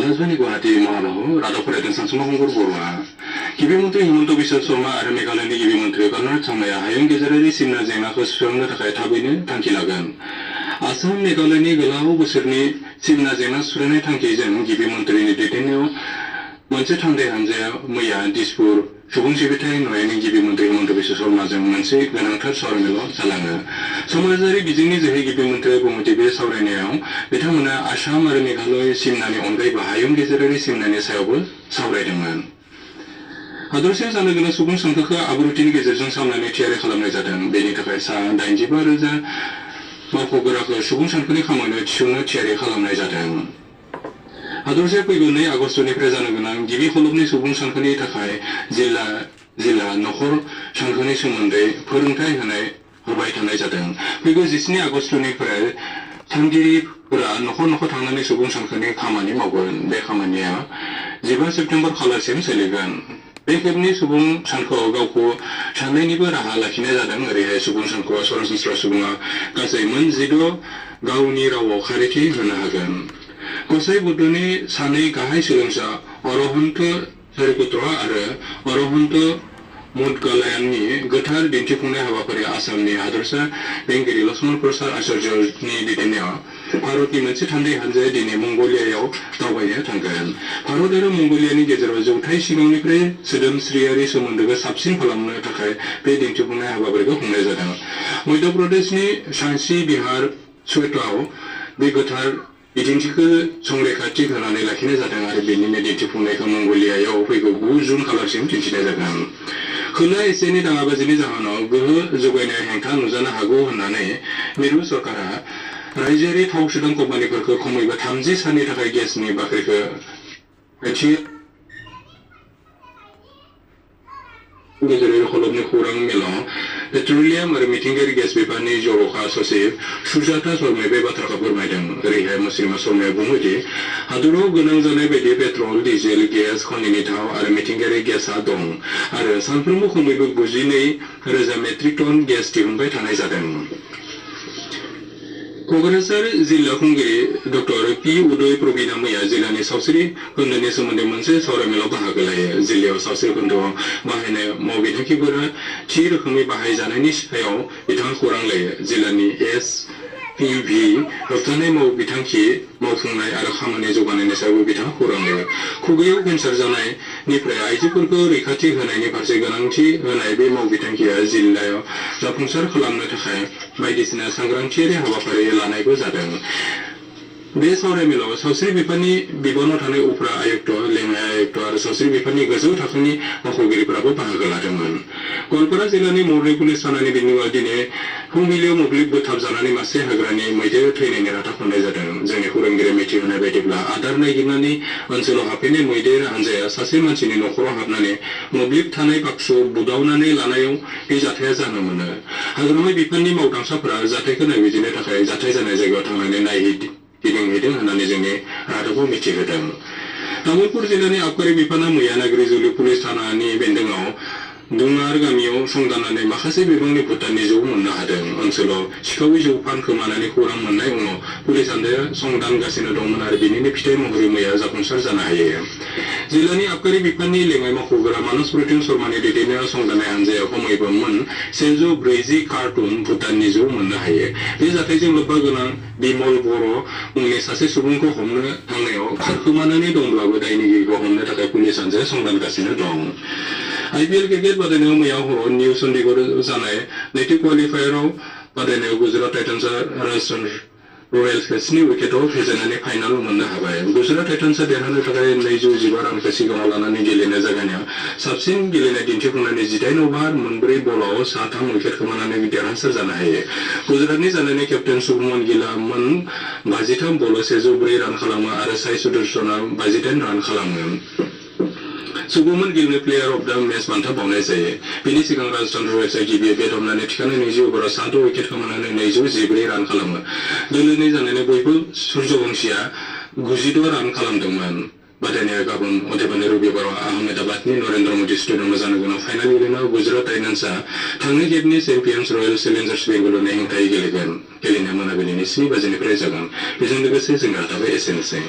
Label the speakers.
Speaker 1: राजधानी गुवाहाटी महाबाहु रादाब फरायदों सानसुमा खुंगुर बर'आ गिबि मन्थ्रि हिमन्त बिश्व शर्मा आरो मेघालयनि गिबि मन्थ्रि कर्नाड सांमाया हायुं गेजेरारि सिमना जेंनाखौ सुस्रांनो थाखाय थाबैनो थांखि लागोन। आसाम मेघालयनि गोलाव बोसोरनि सिमना जेंना सुस्रांनाय थांखिजों गिबि मन्थ्रिनि दैदेननायाव मोनसे थान्दै हानजाया मैया दिसपुर सुबुं सिबिथाय नुनायनि गिबि मन्थ्रि हिमन्त बिश्व शर्माजों मोनसे गोनांथार सावरायमेल जालाङो। समाजारि बिजोंनि जोहै गिबि मन्थ्रिया बुङोदि बे सावरायनायाव बिथांमोना आसाम आरो मेघालय सिमनानि अनगायैबो हायुं गेजेरारि सिमनानि सायावबो सावरायदोंमोन। हादरसायाव जानो गोनां सुबुं सानखोखौ आब्रुथिनि गेजेरजों सामलायनो थियारि खालामनाय जादों। बेनि थाखाय सा 85,000 मावख'गोराखौ सुबुं सानखोनि खामानियाव थिसननो थियारि खालामनाय जादों। हादरसाया फैगौ 2 आगस्तनिफ्राय जानो गोनां गिबि खलबनि सुबुं सानखोनि थाखाय जिल्ला नखर सानखोनि सोमोन्दै फोरोंथाय होबाय थानाय जादों। फैगौ 17 आगस्तनिफ्राय थांगिरिफोरा नखर नखर थांनानै सुबुं सानखोनि खामानि मावगोन। बे खामानिया 15 सेप्तेम्बर खालारसिम सोलिगोन। बे खेबनि सुबुं सानखोआव गावखौ साननायनिबो राहा लाखिनाय जादों। ओरैहाय सुबुं सानखोआव सरासनस्रा सुबुङा गासै मोन 16 गावनि रावाव खारिथि होनो हागोन। गसाइ बुद्धनि 2 गाहाय सोलोंसा अरहन्त सारिपुत्र आरो अरहन्त मुदगलायननि गोथार दिन्थिफुंनाय हाबाफारिया आसामनि हादरसा बेंगिरि लक्ष्मण प्रसाद आचार्यनि दैदेननायाव भारतनि मोनसे थान्दै हानजाया दिनै मंगलियायाव दावबायनो थांगोन। भारत आरो मंगलियानि गेजेराव जौथाइ सिगांनिफ्राय सोदोमस्रियारि सोमोन्दोखौ साबसिन खालामनो थाखाय बे दिन्थिफुंनाय हाबाफारिखौ खुंनाय जादों। मध्य प्रदेशनि सांची बिहार क्षेत्रआव बे गोथार बिदिन्थिखौ संरैखाथि होनानै लाखिनाय जादों आरो बेनिनो दिन्थिफुंनायखौ मंगलियायाव फैगौ 9 जुन खालारसिम दिन्थिनाय जागोन। खोला एसियानि दाङाबाजिनि जाहोनाव गोहो जगायनाय हेंथा नुजानो हागौ होननानै मिरु सरकारा रायजोआरि थाव सोदां कम्पानिफोरखौ खमैबो 30 साननि थाखाय गेसनि बाख्रिखौ गेजेरारि खलबनि खौरां मेलाव पेट्रलियाम आरो मिथिंगायारि गेस बिफाननि जर'खा सचिब सुजाता शर्माया बे बाथ्राखौ फोरमायदों। ओरैहाय मुस्रिमा शर्माया बुङोदि हादराव गोनां जानाय बायदि पेट्रल, डिजेल, गेस, खनिनि थाव आरो मिथिंगायारि गेसआ दं आरो सानफ्रोमबो खमैबो 92,000 मेट्रिक टन गेस दिहुनबाय थानाय जादों। क'क्राझार जिल्ला खुंगिरि डक्टर पि उदय प्रबीणआ मैया जिल्लानि सावस्रि खोन्दोनि सोमोन्दै मोनसे सावरायमेलाव बाहागो लायो। जिल्लायाव सावस्रि खोन्दोआव बाहायनाय मावबिथांखिफोरा थि रोखोमै बाहायजानायनि सायाव बिथाङा खौरां लायो। जिल्लानि SPV होबथानाय मावबिथांखि मावफुंनाय आरो खामानि जौगानायनि सायावबो बिथाङा खौरां लायो। खुगायाव केन्सार जानायनिफ्राय आइजोफोरखौ रैखाथि होनायनि फारसे गोनांथि होनाय बे मावबिथांखिया जिल्लायाव जाफुंसार खालामनो थाखाय बायदिसिना सांग्रांथियारि हाबाफारि लानायबो जादों। बे सावरायमेलाव सावस्रि बिफाननि बिबानाव थानाय उफ्रा आयुक्त, लेङाइ आयुक्त आरो सावस्रि बिफाननि गोजौ थाखोनि मावख'गिरिफोराबो बाहागो लादोंमोन। गवालपारा जिल्लानि मौर्रि पुलिस थानानि बिन्दुआव दिनै फुंबिलियाव मोब्लिब बोथाबजानानै मासे हाग्रानि मैदेर थैनायनि रादाब मोननाय जादों। जोंनि खौरांगिरिया मिथिहोनाय बायदिब्ला आदार नागिरनानै ओनसोलाव हाबफैनाय मैदेर हानजाया सासे मानसिनि न'खराव हाबनानै मोब्लिब थानाय बाक्सु बुदावनानै लानायाव बे जाथाया जानो मोनो। हाग्रामा बिफाननि मावदांसाफोरा जाथायखौ नायबिजिरनो थाखाय जाथाय जानाय जायगायाव थांनानै गिदिंहैदों होननानै जोंनि रादाबाव मिथिहोदों। तामुलपुर जिल्लानि आबखारि बिफाना मैया नागिरिजुलि पुलिस थानानि बेन्दोंआव दुङार गामियाव संदाननानै माखासे बिबांनि भुटाननि जौ मोननो हादों। ओनसोलाव सिखावै जौ फानखोमानानै खौरां मोननाय उनाव पुलिस हानजाया संदानगासिनो दंमोन आरो बेनिनो फिथाइ महरै मैया जाफुंसार जानो हायो। जिल्लानि आबखारि बिफाननि लेङाइ मावख'गिरि मानस प्रतिम शर्मानि दैदेननायाव संदाननाय हानजाया खमैबो मोन 140 कार्टुन भुटाननि जौ मोननो हायो। बे जाथायजों लोब्बा गोनां बिमल बर' मुंनि सासे सुबुंखौ हमनो थांनायाव खारखोमानानै दंब्लाबो दायनिगिरिखौ हमनो थाखाय पुलिस हानजाया संदानगासिनो दं। IPL क्रिकेट बादायनायाव मैया हराव निउ चन्डीगढ़आव जानाय नैथि क्वालिफायाराव बादायनायाव गुजरात टाइटान्सआ राजस्थान रयेल्सखौ 7 उइकेटआव फेजेननानै फाइनाल मोननो हाबाय। गुजरात टाइटान्सआ देरहानो थाखाय 215 रानखौ सिगाङाव लानानै गेलेनो जागायनायाव साबसिन गेलेनाय दिन्थिफुंनानै 18 अभार 4 बलाव 3 उइकेट खोमानानै देरहासार जानो हायो। गुजरातनि जानायनि केप्टेन शुभमन गिलआ मोन 53 बलाव 104 रान खालामो आरो साई सुदर्शनआ 58 रान खालामो। शुभमन गिलनो प्लेयार अफ द मेच बान्था बावनाय जायो। बेनि सिगां राजस्थान रयेल्सआ गिबियाव बेट हमनानै थिखानाय 20 अभाराव 7 उइकेट खोमानानै 214 रान खालामो। दोलोनि जानानै बयबो सूर्यवंशीआ 92 रान खालामदोंमोन बादायनाया गाबोन अदेबानि रबिबाराव आहमेदाबादनि नरेन्द्र मदि स्टेडियामाव जानो गोनां फाइनाल गेलेनायाव गुजरात टाइटान्सआ थांनाय खेबनि चेम्पियन्स रयेल चेलेन्जार्स बेंगालुरुनि हेंथायै गेलेगोन गेलेनाया मोनाबिलिनि 7 बाजिनिफ्राय जागोन बेजों लोगोसे जोंहा दाबो एसेनोसै